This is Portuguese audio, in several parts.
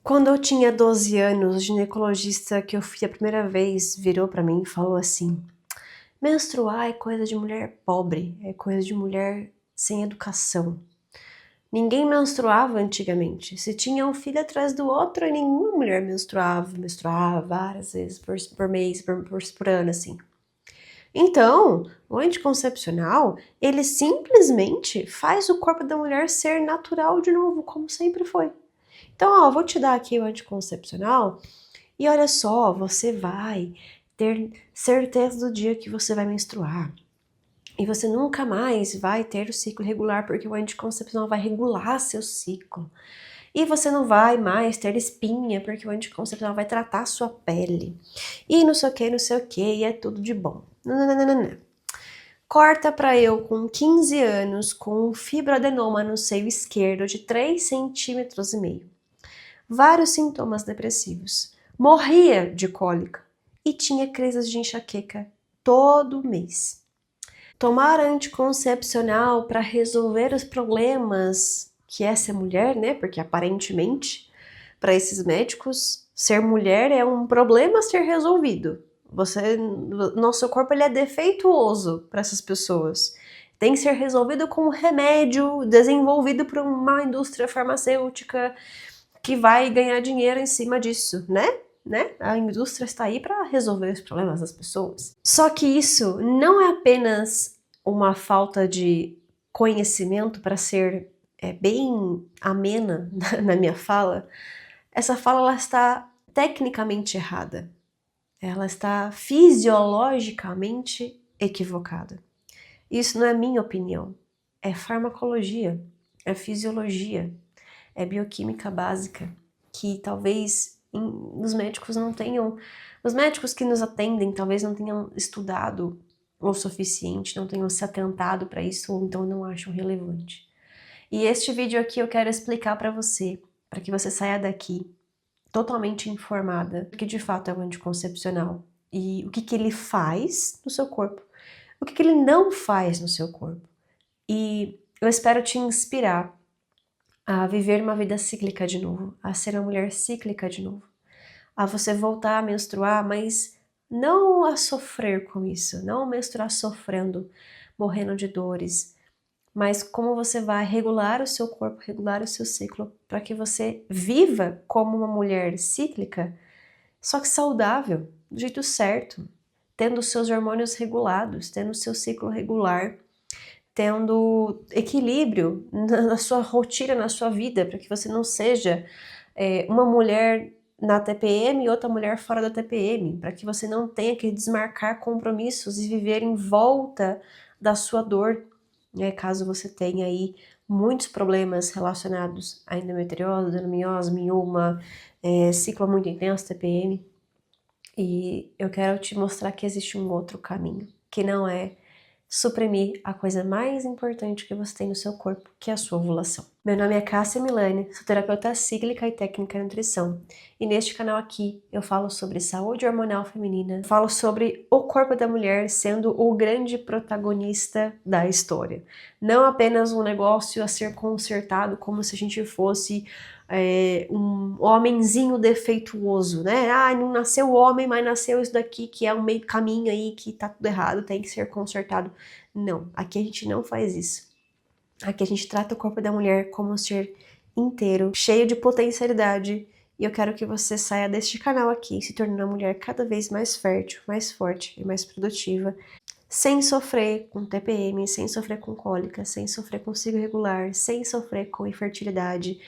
Quando eu tinha 12 anos, o ginecologista que eu fui a primeira vez virou pra mim e falou assim: menstruar é coisa de mulher pobre, é coisa de mulher sem educação. Ninguém menstruava antigamente. Se tinha um filho atrás do outro e nenhuma mulher menstruava várias vezes por mês, por ano, assim. Então, o anticoncepcional, ele simplesmente faz o corpo da mulher ser natural de novo, como sempre foi. Então, ó, vou te dar aqui o anticoncepcional e olha só, você vai ter certeza do dia que você vai menstruar. E você nunca mais vai ter o ciclo regular, porque o anticoncepcional vai regular seu ciclo. E você não vai mais ter espinha, porque o anticoncepcional vai tratar a sua pele. E não sei o que, não sei o que, e é tudo de bom. Nananana. Corta pra eu com 15 anos, com fibroadenoma no seio esquerdo de 3,5 cm. Vários sintomas depressivos. Morria de cólica e tinha crises de enxaqueca todo mês. Tomar anticoncepcional para resolver os problemas que é ser mulher, né? Porque aparentemente, para esses médicos, ser mulher é um problema a ser resolvido. Nosso corpo ele é defeituoso para essas pessoas. Tem que ser resolvido com um remédio desenvolvido por uma indústria farmacêutica que vai ganhar dinheiro em cima disso, né? A indústria está aí para resolver os problemas das pessoas. Só que isso não é apenas uma falta de conhecimento para ser bem amena na minha fala. Essa fala ela está tecnicamente errada. Ela está fisiologicamente equivocada. Isso não é minha opinião. É farmacologia, é fisiologia, é bioquímica básica, que talvez os médicos não tenham, os médicos que nos atendem talvez não tenham estudado o suficiente, não tenham se atentado para isso, ou então não acham relevante. E este vídeo aqui eu quero explicar para que você saia daqui totalmente informada do que de fato é o anticoncepcional e o que ele faz no seu corpo, o que ele não faz no seu corpo. E eu espero te inspirar a viver uma vida cíclica de novo, a ser uma mulher cíclica de novo, a você voltar a menstruar, mas não a sofrer com isso, não menstruar sofrendo, morrendo de dores, mas como você vai regular o seu corpo, regular o seu ciclo, para que você viva como uma mulher cíclica, só que saudável, do jeito certo, tendo os seus hormônios regulados, tendo o seu ciclo regular, tendo equilíbrio na sua rotina, na sua vida, para que você não seja uma mulher na TPM e outra mulher fora da TPM, para que você não tenha que desmarcar compromissos e viver em volta da sua dor, né, caso você tenha aí muitos problemas relacionados à endometriose, adenomiose, mioma, ciclo muito intenso, TPM, e eu quero te mostrar que existe um outro caminho, que não é suprimir a coisa mais importante que você tem no seu corpo, que é a sua ovulação. Meu nome é Cássia Milani, sou terapeuta cíclica e técnica em nutrição. E neste canal aqui eu falo sobre saúde hormonal feminina, falo sobre o corpo da mulher sendo o grande protagonista da história. Não apenas um negócio a ser consertado como se a gente fosse um homenzinho defeituoso, né? Ah, não nasceu homem, mas nasceu isso daqui que é um meio caminho aí que tá tudo errado, tem que ser consertado. Não, aqui a gente não faz isso. Aqui a gente trata o corpo da mulher como um ser inteiro, cheio de potencialidade, e eu quero que você saia deste canal aqui, se tornando uma mulher cada vez mais fértil, mais forte e mais produtiva, sem sofrer com TPM, sem sofrer com cólica, sem sofrer com ciclo irregular, sem sofrer com infertilidade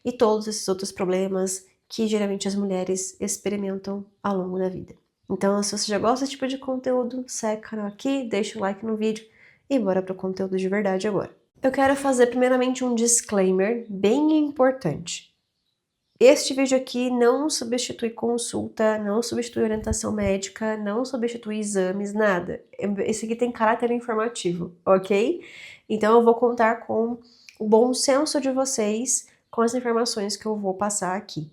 e todos esses outros problemas que geralmente as mulheres experimentam ao longo da vida. Então, se você já gosta desse tipo de conteúdo, segue o canal aqui, deixa o like no vídeo e bora pro conteúdo de verdade agora. Eu quero fazer primeiramente um disclaimer bem importante. Este vídeo aqui não substitui consulta, não substitui orientação médica, não substitui exames, nada. Esse aqui tem caráter informativo, ok? Então eu vou contar com o bom senso de vocês com as informações que eu vou passar aqui.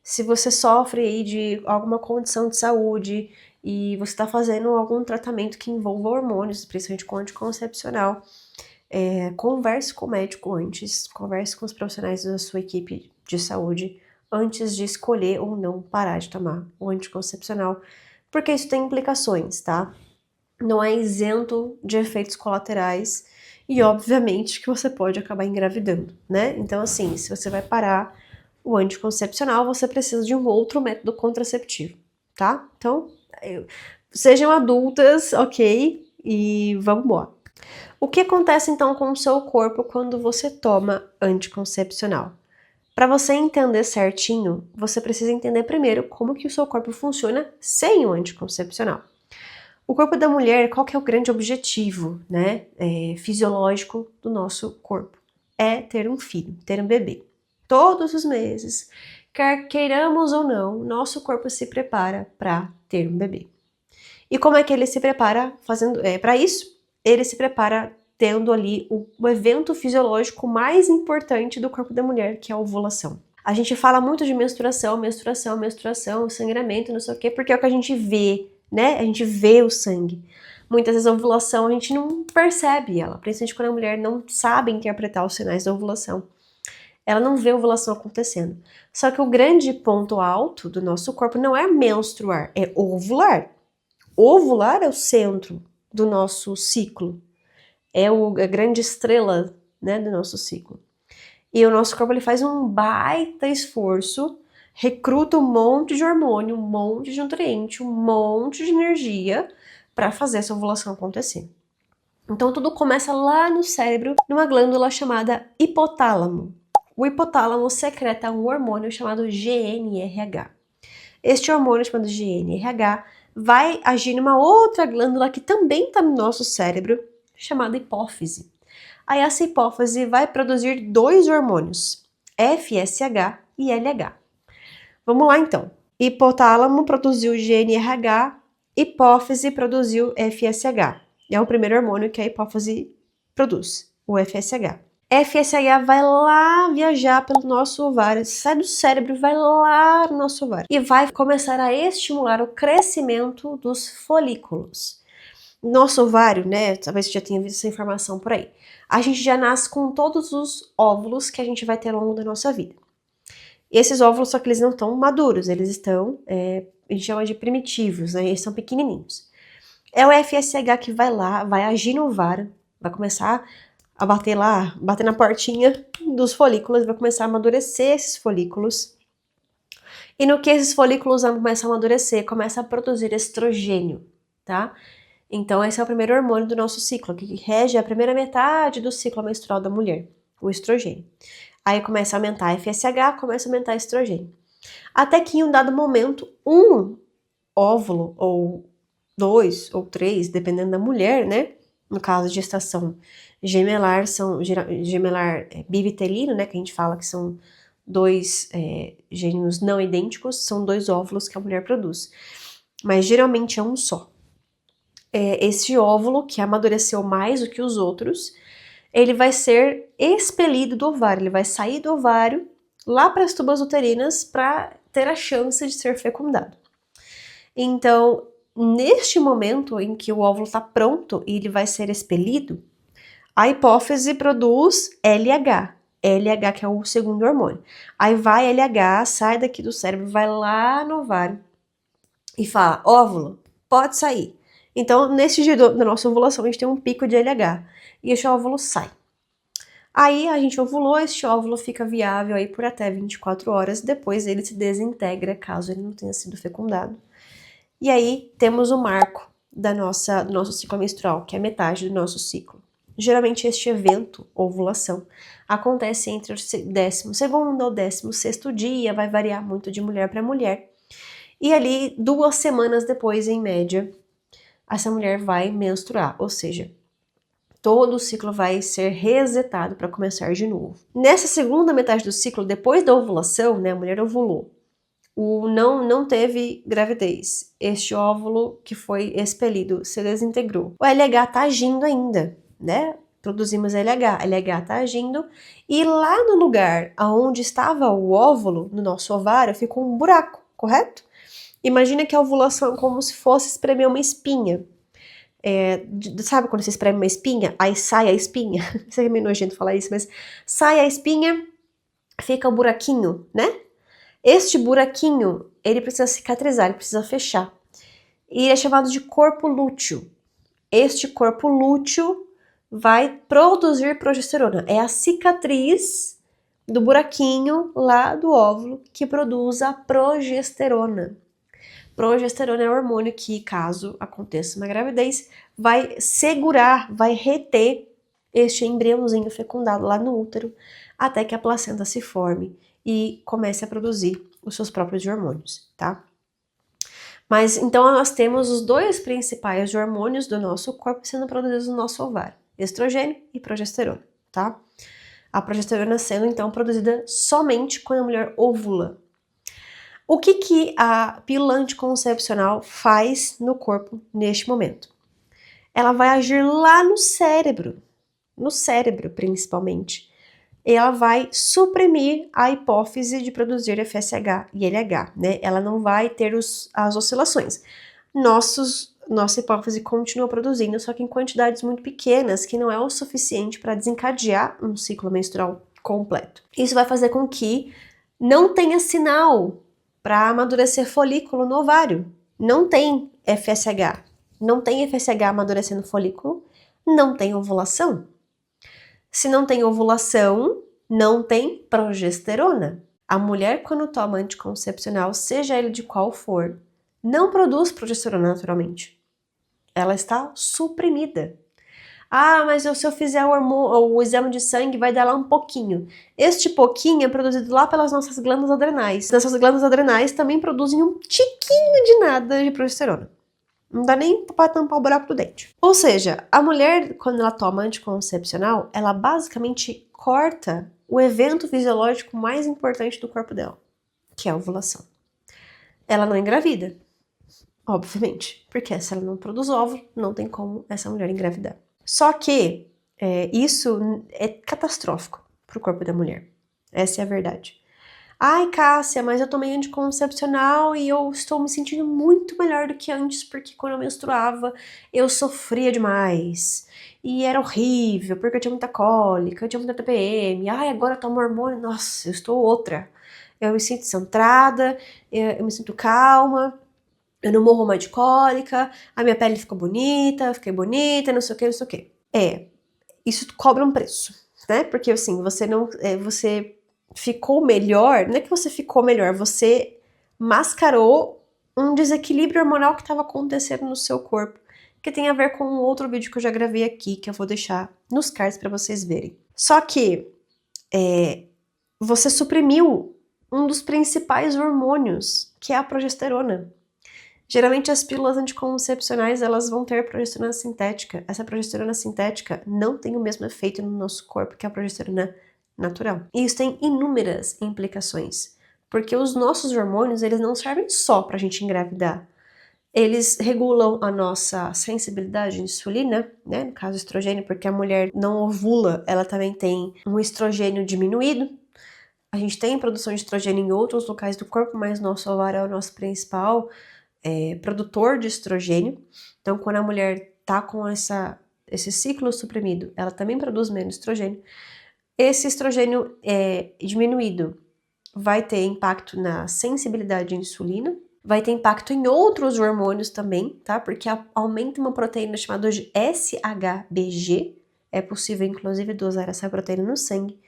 Se você sofre aí de alguma condição de saúde e você está fazendo algum tratamento que envolva hormônios, principalmente com anticoncepcional, converse com o médico antes, converse com os profissionais da sua equipe de saúde antes de escolher ou não parar de tomar o anticoncepcional, porque isso tem implicações, tá? Não é isento de efeitos colaterais e, obviamente, que você pode acabar engravidando, né? Então, assim, se você vai parar o anticoncepcional, você precisa de um outro método contraceptivo, tá? Então, sejam adultas, ok? E vamos embora. O que acontece então com o seu corpo quando você toma anticoncepcional? Para você entender certinho, você precisa entender primeiro como que o seu corpo funciona sem o anticoncepcional. O corpo da mulher, qual que é o grande objetivo, né, fisiológico do nosso corpo? É ter um filho, ter um bebê. Todos os meses, quer queiramos ou não, nosso corpo se prepara para ter um bebê. E como é que ele se prepara fazendo para isso? Ele se prepara tendo ali o evento fisiológico mais importante do corpo da mulher, que é a ovulação. A gente fala muito de menstruação, menstruação, menstruação, sangramento, não sei o quê, porque é o que a gente vê, né? A gente vê o sangue. Muitas vezes a ovulação a gente não percebe ela, principalmente quando a mulher não sabe interpretar os sinais da ovulação. Ela não vê a ovulação acontecendo. Só que o grande ponto alto do nosso corpo não é menstruar, é ovular. Ovular é o centro do nosso ciclo. É a grande estrela, né, do nosso ciclo. E o nosso corpo ele faz um baita esforço, recruta um monte de hormônio, um monte de nutriente, um monte de energia para fazer essa ovulação acontecer. Então tudo começa lá no cérebro, numa glândula chamada hipotálamo. O hipotálamo secreta um hormônio chamado GNRH. Este hormônio chamado GNRH vai agir numa outra glândula que também está no nosso cérebro, chamada hipófise. Aí essa hipófise vai produzir dois hormônios, FSH e LH. Vamos lá então. Hipotálamo produziu GNRH, hipófise produziu FSH. É o primeiro hormônio que a hipófise produz, o FSH. FSH vai lá viajar pelo nosso ovário, sai do cérebro, vai lá no nosso ovário e vai começar a estimular o crescimento dos folículos. Nosso ovário, né? Talvez você já tenha visto essa informação por aí. A gente já nasce com todos os óvulos que a gente vai ter ao longo da nossa vida. Esses óvulos, só que eles não estão maduros, eles estão, a gente chama de primitivos, né? Eles são pequenininhos. É o FSH que vai lá, vai agir no ovário, vai começar a bater lá, bater na portinha dos folículos, vai começar a amadurecer esses folículos. E no que esses folículos começam a amadurecer, começa a produzir estrogênio, tá? Então esse é o primeiro hormônio do nosso ciclo, que rege a primeira metade do ciclo menstrual da mulher, o estrogênio. Aí começa a aumentar a FSH, começa a aumentar a estrogênio. Até que em um dado momento, um óvulo, ou 2 ou 3, dependendo da mulher, né? No caso de gestação gemelar, gemelar bivitelino, né? Que a gente fala que são dois gêmeos não idênticos, são dois óvulos que a mulher produz. Mas geralmente é um só. Esse óvulo, que amadureceu mais do que os outros, ele vai ser expelido do ovário, ele vai sair do ovário lá para as tubas uterinas para ter a chance de ser fecundado. Então, neste momento em que o óvulo está pronto e ele vai ser expelido, a hipófise produz LH. LH, que é o segundo hormônio. Aí vai LH, sai daqui do cérebro, vai lá no ovário e fala, óvulo, pode sair. Então, nesse dia da nossa ovulação, a gente tem um pico de LH e esse óvulo sai. Aí a gente ovulou, este óvulo fica viável aí por até 24 horas, depois ele se desintegra caso ele não tenha sido fecundado. E aí temos o marco do nosso ciclo menstrual, que é metade do nosso ciclo. Geralmente este evento, ovulação, acontece entre o 12º ou 16º dia, vai variar muito de mulher para mulher. E ali, 2 semanas depois, em média, essa mulher vai menstruar, ou seja, todo o ciclo vai ser resetado para começar de novo. Nessa segunda metade do ciclo, depois da ovulação, né, a mulher ovulou, não teve gravidez. Este óvulo que foi expelido se desintegrou. O LH tá agindo ainda, né? Produzimos LH tá agindo e lá no lugar onde estava o óvulo, no nosso ovário, ficou um buraco, correto? Imagina que a ovulação é como se fosse espremer uma espinha. Sabe quando você espreme uma espinha? Aí sai a espinha. Isso é meio nojento falar isso, mas sai a espinha, fica o buraquinho, né? Este buraquinho, ele precisa cicatrizar, ele precisa fechar. E ele é chamado de corpo lúteo. Este corpo lúteo vai produzir progesterona. É a cicatriz do buraquinho lá do óvulo que produz a progesterona. Progesterona é o hormônio que, caso aconteça uma gravidez, vai segurar, vai reter este embriãozinho fecundado lá no útero até que a placenta se forme e comece a produzir os seus próprios hormônios, tá? Mas então nós temos os dois principais hormônios do nosso corpo sendo produzidos no nosso ovário, estrogênio e progesterona, tá? A progesterona sendo então produzida somente quando a mulher ovula. O que a pílula anticoncepcional faz no corpo neste momento? Ela vai agir lá no cérebro principalmente. Ela vai suprimir a hipófise de produzir FSH e LH, né? Ela não vai ter as oscilações. Nossa hipófise continua produzindo, só que em quantidades muito pequenas, que não é o suficiente para desencadear um ciclo menstrual completo. Isso vai fazer com que não tenha sinal para amadurecer folículo no ovário. Não tem FSH. Não tem FSH amadurecendo folículo, não tem ovulação. Se não tem ovulação, não tem progesterona. A mulher, quando toma anticoncepcional, seja ele de qual for, não produz progesterona naturalmente. Ela está suprimida. Ah, mas se eu fizer o exame de sangue, vai dar lá um pouquinho. Este pouquinho é produzido lá pelas nossas glândulas adrenais. Essas glândulas adrenais também produzem um tiquinho de nada de progesterona. Não dá nem para tampar o buraco do dente. Ou seja, a mulher, quando ela toma anticoncepcional, ela basicamente corta o evento fisiológico mais importante do corpo dela, que é a ovulação. Ela não engravida, obviamente, porque se ela não produz óvulo, não tem como essa mulher engravidar. Só que isso é catastrófico para o corpo da mulher. Essa é a verdade. Ai, Cássia, mas eu tomei anticoncepcional e eu estou me sentindo muito melhor do que antes, porque quando eu menstruava eu sofria demais. E era horrível, porque eu tinha muita cólica, eu tinha muita TPM. Ai, agora eu tomo hormônio, nossa, eu estou outra. Eu me sinto centrada, eu me sinto calma, eu não morro mais de cólica, a minha pele ficou bonita, eu fiquei bonita, não sei o que, não sei o que. Isso cobra um preço, né? Porque assim, você ficou melhor, não é que você ficou melhor, você mascarou um desequilíbrio hormonal que estava acontecendo no seu corpo, que tem a ver com um outro vídeo que eu já gravei aqui, que eu vou deixar nos cards para vocês verem. Só que você suprimiu um dos principais hormônios, que é a progesterona. Geralmente as pílulas anticoncepcionais, elas vão ter progesterona sintética. Essa progesterona sintética não tem o mesmo efeito no nosso corpo que a progesterona natural. E isso tem inúmeras implicações, porque os nossos hormônios, eles não servem só pra gente engravidar. Eles regulam a nossa sensibilidade à insulina, né, no caso estrogênio, porque a mulher não ovula, ela também tem um estrogênio diminuído. A gente tem produção de estrogênio em outros locais do corpo, mas nosso ovário é o nosso principal produtor de estrogênio. Então, quando a mulher tá com esse ciclo suprimido, ela também produz menos estrogênio. Esse estrogênio diminuído vai ter impacto na sensibilidade à insulina, vai ter impacto em outros hormônios também, tá? Porque aumenta uma proteína chamada de SHBG, é possível inclusive dosar essa proteína no sangue.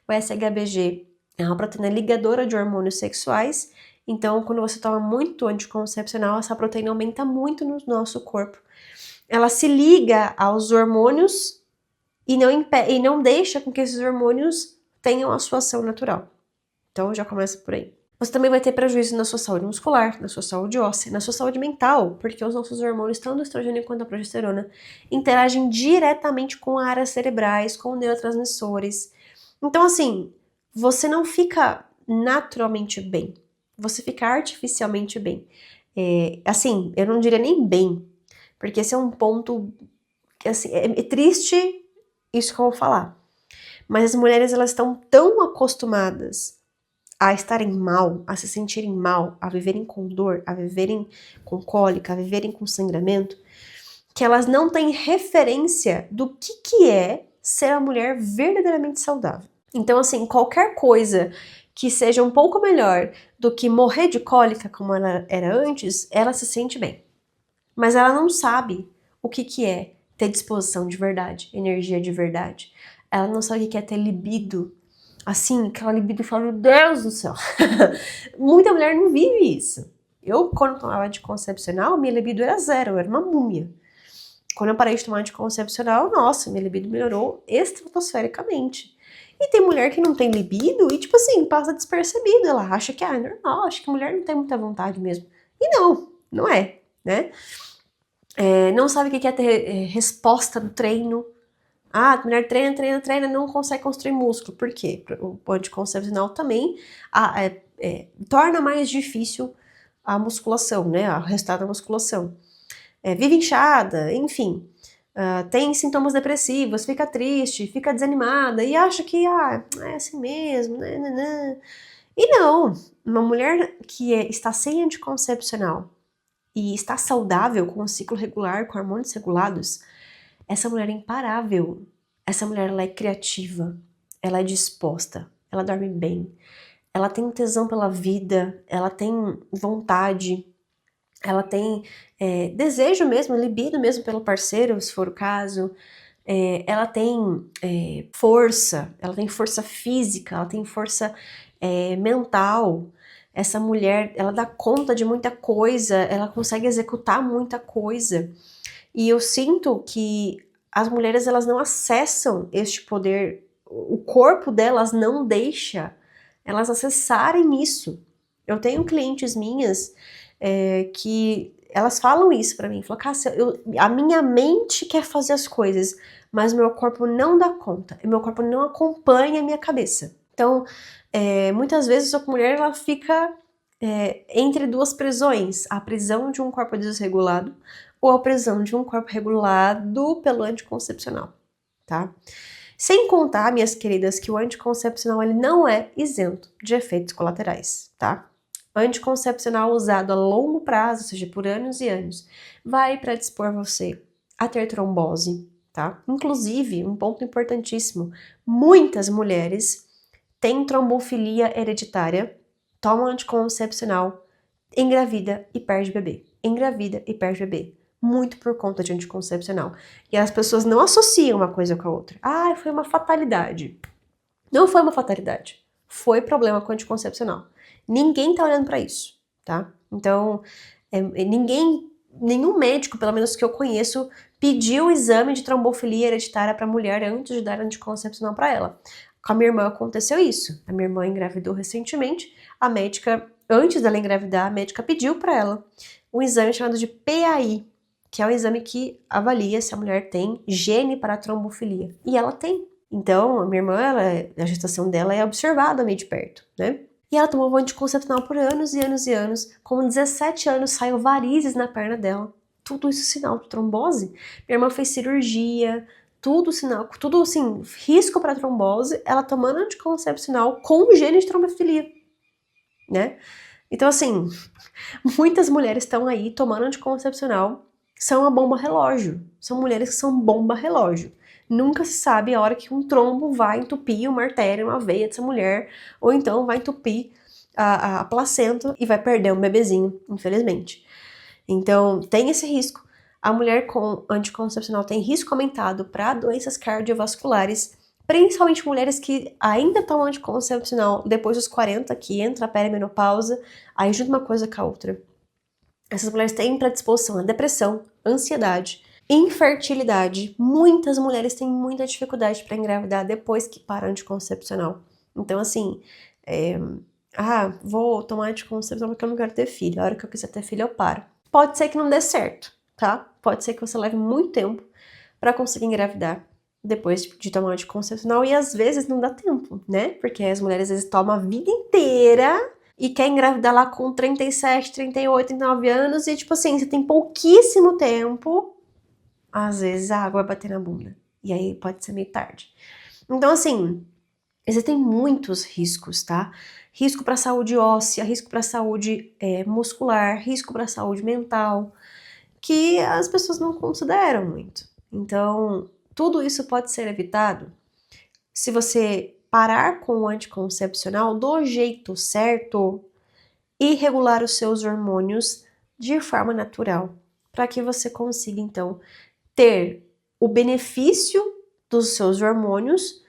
O SHBG é uma proteína ligadora de hormônios sexuais, então quando você toma muito anticoncepcional, essa proteína aumenta muito no nosso corpo. Ela se liga aos hormônios e não deixa com que esses hormônios tenham a sua ação natural. Então já começa por aí. Você também vai ter prejuízo na sua saúde muscular, na sua saúde óssea, na sua saúde mental, porque os nossos hormônios, tanto o estrogênio quanto a progesterona, interagem diretamente com áreas cerebrais, com neurotransmissores. Então, assim, você não fica naturalmente bem, você fica artificialmente bem. Assim, eu não diria nem bem, porque esse é um ponto que, assim, é triste isso que eu vou falar. Mas as mulheres, elas estão tão acostumadas a estarem mal, a se sentirem mal, a viverem com dor, a viverem com cólica, a viverem com sangramento, que elas não têm referência do que é ser uma mulher verdadeiramente saudável. Então, assim, qualquer coisa que seja um pouco melhor do que morrer de cólica como ela era antes, ela se sente bem. Mas ela não sabe o que é ter disposição de verdade, energia de verdade. Ela não sabe o que é ter libido. Assim, aquela libido e fala, meu Deus do céu. Muita mulher não vive isso. Eu, quando tomava anticoncepcional, minha libido era zero, eu era uma múmia. Quando eu parei de tomar anticoncepcional, nossa, minha libido melhorou estratosfericamente. E tem mulher que não tem libido e, tipo assim, passa despercebido. Ela acha que é normal, acha que mulher não tem muita vontade mesmo. E não é, né? Não sabe o que é ter resposta no treino. Ah, a mulher treina, não consegue construir músculo. Por quê? O anticoncepcional também torna mais difícil a musculação, né? O resultado da musculação. Vive inchada, enfim. Tem sintomas depressivos, fica triste, fica desanimada e acha que é assim mesmo, né. E não, uma mulher que está sem anticoncepcional e está saudável, com um ciclo regular, com hormônios regulados, essa mulher é imparável. Essa mulher, ela é criativa, ela é disposta, ela dorme bem, ela tem tesão pela vida, ela tem vontade, ela tem desejo mesmo, libido mesmo pelo parceiro, se for o caso. Ela tem força, ela tem força física, ela tem força mental. Essa mulher, ela dá conta de muita coisa, ela consegue executar muita coisa. E eu sinto que as mulheres, elas não acessam este poder, o corpo delas não deixa elas acessarem isso. Eu tenho clientes minhas que elas falam isso pra mim, falam, Cássia, a minha mente quer fazer as coisas, mas meu corpo não dá conta, meu corpo não acompanha a minha cabeça. Então, muitas vezes a mulher, ela fica entre duas prisões, a prisão de um corpo desregulado ou a prisão de um corpo regulado pelo anticoncepcional, tá? Sem contar, minhas queridas, que o anticoncepcional ele não é isento de efeitos colaterais, tá? Anticoncepcional usado a longo prazo, ou seja, por anos e anos, vai predispor você a ter trombose, tá? Inclusive, um ponto importantíssimo, muitas mulheres têm trombofilia hereditária, tomam anticoncepcional, engravida e perde bebê. Engravida e perde bebê. Muito por conta de anticoncepcional. E as pessoas não associam uma coisa com a outra. Ah, foi uma fatalidade. Não foi uma fatalidade. Foi problema com anticoncepcional. Ninguém tá olhando pra isso, tá? Então, nenhum médico, pelo menos que eu conheço, pediu o exame de trombofilia hereditária pra mulher antes de dar anticoncepcional pra ela. Com a minha irmã aconteceu isso. A minha irmã engravidou recentemente, a médica, antes dela engravidar, a médica pediu pra ela um exame chamado de PAI, que é um exame que avalia se a mulher tem gene para trombofilia. E ela tem. Então, a minha irmã, a gestação dela é observada meio de perto, né? E ela tomou anticoncepcional por anos e anos e anos. Com 17 anos, saiu varizes na perna dela. Tudo isso sinal de trombose. Minha irmã fez cirurgia, tudo sinal, tudo assim, risco para trombose, ela tomando anticoncepcional com gene de trombofilia, né? Então, assim, muitas mulheres estão aí tomando anticoncepcional, são a bomba relógio. São mulheres que são bomba relógio. Nunca se sabe a hora que um trombo vai entupir uma artéria, uma veia dessa mulher, ou então vai entupir a placenta e vai perder um bebezinho, infelizmente. Então, tem esse risco. A mulher com anticoncepcional tem risco aumentado para doenças cardiovasculares, principalmente mulheres que ainda tomam anticoncepcional depois dos 40, que entra a perimenopausa, aí junta uma coisa com a outra. Essas mulheres têm predisposição a depressão, ansiedade, infertilidade. Muitas mulheres têm muita dificuldade para engravidar depois que param anticoncepcional. Então, assim, vou tomar anticoncepcional porque eu não quero ter filho. A hora que eu quiser ter filho, eu paro. Pode ser que não dê certo, tá? Pode ser que você leve muito tempo para conseguir engravidar depois de tomar anticoncepcional e às vezes não dá tempo, né? Porque as mulheres às vezes tomam a vida inteira e quer engravidar lá com 37, 38, 39 anos e tipo assim, você tem pouquíssimo tempo, às vezes a água vai bater na bunda. E aí pode ser meio tarde. Então assim, existem muitos riscos, tá? Risco para a saúde óssea, risco para a saúde muscular, risco para a saúde mental, que as pessoas não consideram muito. Então, tudo isso pode ser evitado se você parar com o anticoncepcional do jeito certo e regular os seus hormônios de forma natural, para que você consiga então ter o benefício dos seus hormônios,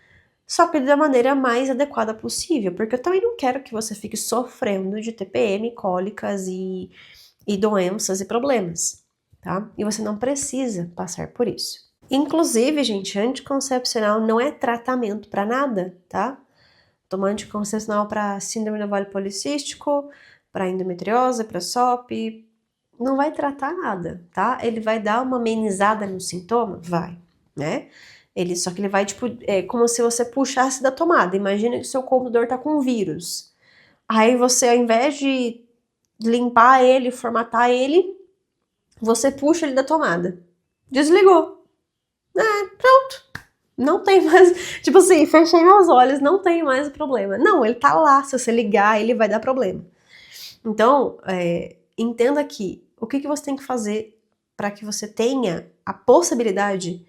só que da maneira mais adequada possível, porque eu também não quero que você fique sofrendo de TPM, cólicas e doenças e problemas, tá? E você não precisa passar por isso. Inclusive, gente, anticoncepcional não é tratamento para nada, tá? Tomar anticoncepcional para síndrome do ovário policístico, para endometriose, para SOP, não vai tratar nada, tá? Ele vai dar uma amenizada no sintoma? Vai, né? Só que ele vai, tipo, é como se você puxasse da tomada. Imagina que o seu computador tá com vírus. Aí você, ao invés de limpar ele, formatar ele, você puxa ele da tomada. Desligou. Pronto. Não tem mais, tipo assim, fechei meus olhos, não tem mais o problema. Não, ele tá lá, se você ligar, ele vai dar problema. Então, entenda que o que você tem que fazer para que você tenha a possibilidade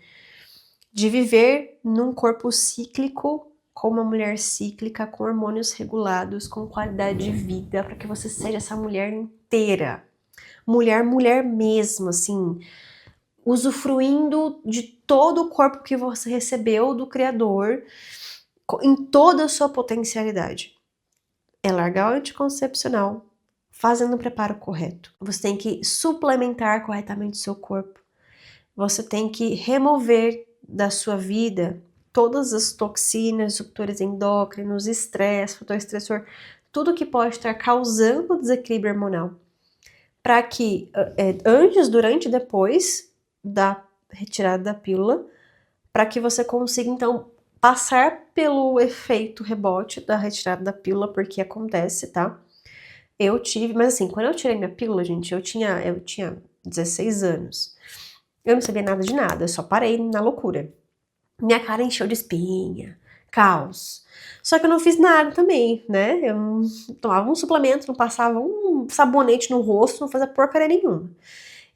de viver num corpo cíclico, com uma mulher cíclica, com hormônios regulados, com qualidade de vida, para que você seja essa mulher inteira. Mulher mesmo, assim, usufruindo de todo o corpo que você recebeu do Criador, em toda a sua potencialidade. É largar o anticoncepcional, fazendo o preparo correto. Você tem que suplementar corretamente o seu corpo. Você tem que remover da sua vida todas as toxinas, disruptores endócrinos, estresse, fator estressor, tudo que pode estar causando desequilíbrio hormonal. Para que antes, durante e depois da retirada da pílula, para que você consiga então passar pelo efeito rebote da retirada da pílula, porque acontece, tá? Eu tive, mas assim, quando eu tirei minha pílula, gente, eu tinha 16 anos. Eu não sabia nada de nada, eu só parei na loucura. Minha cara encheu de espinha, caos. Só que eu não fiz nada também, né? Eu não tomava um suplemento, não passava um sabonete no rosto, não fazia porcaria nenhuma.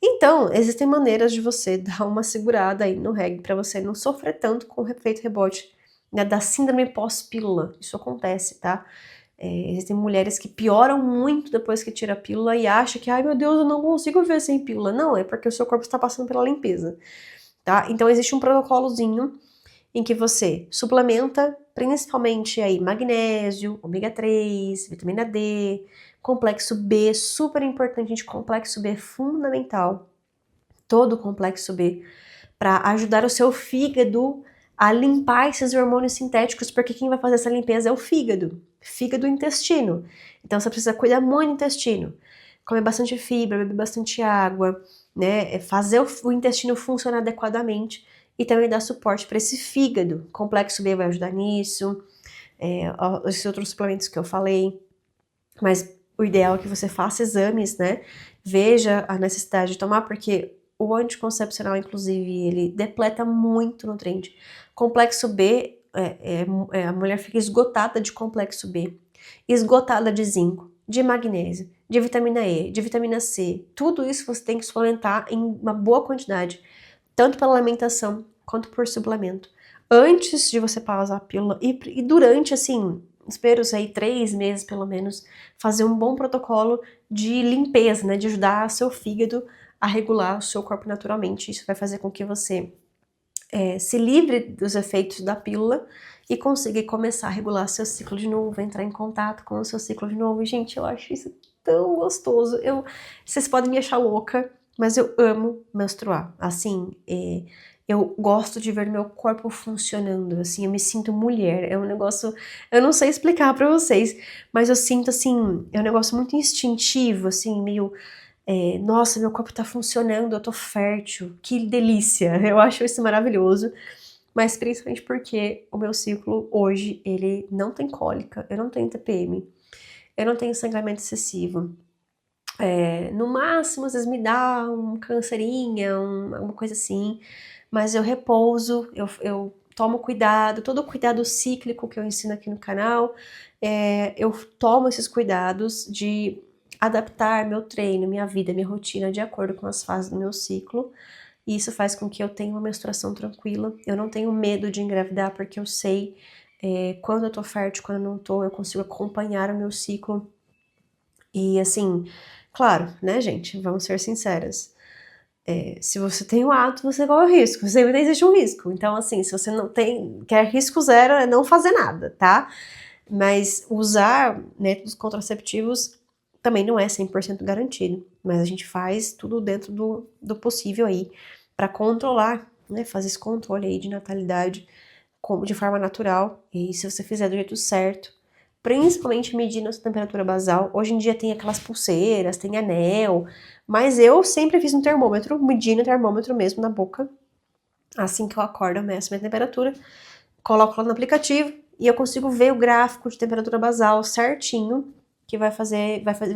Então, existem maneiras de você dar uma segurada aí no reggae para você não sofrer tanto com o efeito rebote, né, da síndrome pós-pílula. Isso acontece, tá? Existem mulheres que pioram muito depois que tira a pílula e acham que, ai meu Deus, eu não consigo viver sem pílula. Não, é porque o seu corpo está passando pela limpeza, tá? Então existe um protocolozinho em que você suplementa principalmente aí magnésio, ômega 3, vitamina D, complexo B, super importante, gente, complexo B é fundamental. Todo o complexo B para ajudar o seu fígado a limpar esses hormônios sintéticos, porque quem vai fazer essa limpeza é o fígado e intestino. Então você precisa cuidar muito do intestino, comer bastante fibra, beber bastante água, né? Fazer o intestino funcionar adequadamente e também dar suporte para esse fígado. O complexo B vai ajudar nisso, esses outros suplementos que eu falei, mas o ideal é que você faça exames, né? Veja a necessidade de tomar, porque o anticoncepcional, inclusive, ele depleta muito nutriente. Complexo B, a mulher fica esgotada de complexo B, esgotada de zinco, de magnésio, de vitamina E, de vitamina C. Tudo isso você tem que suplementar em uma boa quantidade, tanto pela alimentação quanto por suplemento. Antes de você pausar a pílula e durante, assim, espero aí 3 meses pelo menos, fazer um bom protocolo de limpeza, né, de ajudar seu fígado a regular o seu corpo naturalmente. Isso vai fazer com que você se livre dos efeitos da pílula e consiga começar a regular seu ciclo de novo, entrar em contato com o seu ciclo de novo. E, gente, eu acho isso tão gostoso. Vocês podem me achar louca, mas eu amo menstruar. Assim, eu gosto de ver meu corpo funcionando, assim, eu me sinto mulher. É um negócio, eu não sei explicar pra vocês, mas eu sinto, assim, é um negócio muito instintivo, assim, meio nossa, meu corpo tá funcionando, eu tô fértil, que delícia, eu acho isso maravilhoso, mas principalmente porque o meu ciclo hoje, ele não tem cólica, eu não tenho TPM, eu não tenho sangramento excessivo, no máximo às vezes me dá um cancerinha, alguma coisa assim, mas eu repouso, eu tomo cuidado, todo o cuidado cíclico que eu ensino aqui no canal, eu tomo esses cuidados de adaptar meu treino, minha vida, minha rotina de acordo com as fases do meu ciclo. E isso faz com que eu tenha uma menstruação tranquila. Eu não tenho medo de engravidar porque eu sei quando eu tô fértil, quando eu não tô, eu consigo acompanhar o meu ciclo. E assim, claro, né, gente, vamos ser sinceras. Se você tem o hábito, você corre o risco, sempre existe um risco. Então, assim, se você não tem, quer risco zero, é não fazer nada, tá? Mas usar métodos contraceptivos também não é 100% garantido, mas a gente faz tudo dentro do possível aí para controlar, né, fazer esse controle aí de natalidade de forma natural, e se você fizer do jeito certo, principalmente medindo a sua temperatura basal. Hoje em dia tem aquelas pulseiras, tem anel, mas eu sempre fiz um termômetro, medindo o termômetro mesmo na boca. Assim que eu acordo, eu meço minha temperatura, coloco lá no aplicativo e eu consigo ver o gráfico de temperatura basal certinho, que vai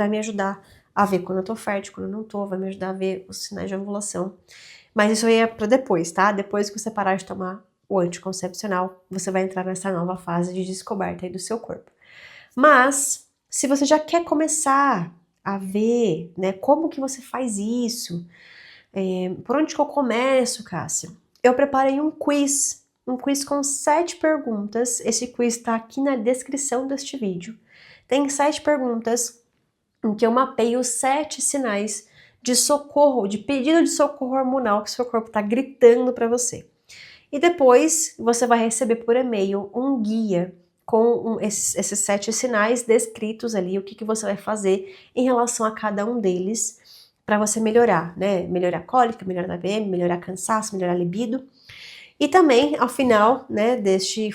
me ajudar a ver quando eu tô fértil, quando eu não tô, vai me ajudar a ver os sinais de ovulação. Mas isso aí é pra depois, tá? Depois que você parar de tomar o anticoncepcional, você vai entrar nessa nova fase de descoberta aí do seu corpo. Mas, se você já quer começar a ver, né, como que você faz isso, por onde que eu começo, Cássia? Eu preparei um quiz com 7 perguntas. Esse quiz tá aqui na descrição deste vídeo. Tem 7 perguntas em que eu mapeio os 7 sinais de socorro, de pedido de socorro hormonal que seu corpo está gritando para você. E depois você vai receber por e-mail um guia com esses 7 sinais descritos ali, o que você vai fazer em relação a cada um deles para você melhorar, né? Melhorar a cólica, melhorar a PM, melhorar cansaço, melhorar a libido. E também, ao final, né, deste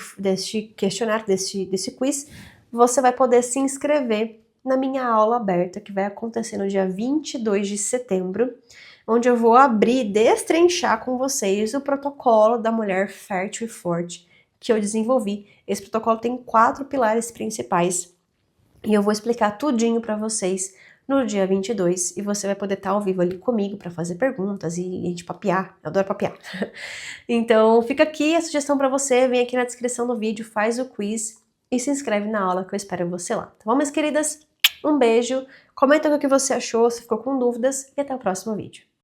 questionário, desse quiz, você vai poder se inscrever na minha aula aberta, que vai acontecer no dia 22 de setembro, onde eu vou abrir e destrinchar com vocês o protocolo da mulher fértil e forte que eu desenvolvi. Esse protocolo tem 4 pilares principais e eu vou explicar tudinho para vocês no dia 22 e você vai poder estar ao vivo ali comigo para fazer perguntas e a gente papear. Eu adoro papear. Então fica aqui a sugestão para você, vem aqui na descrição do vídeo, faz o quiz e se inscreve na aula que eu espero você lá. Tá bom, minhas queridas? Um beijo, comenta o que você achou, se ficou com dúvidas e até o próximo vídeo.